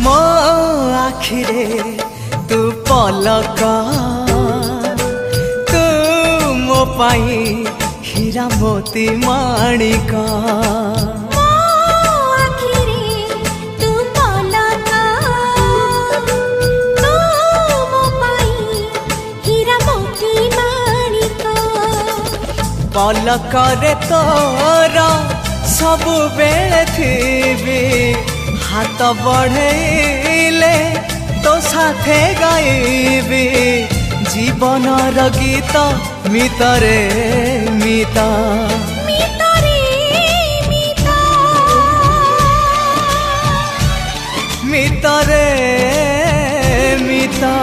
मो आखिरे तू पलक तू मो पाई हीरा मोती माणिक पलकरे तोर सबु बेले थी हाथ बढ़ेले तो साथे गाइबी जीवनर गीत मितरे मिता मितरे मिता।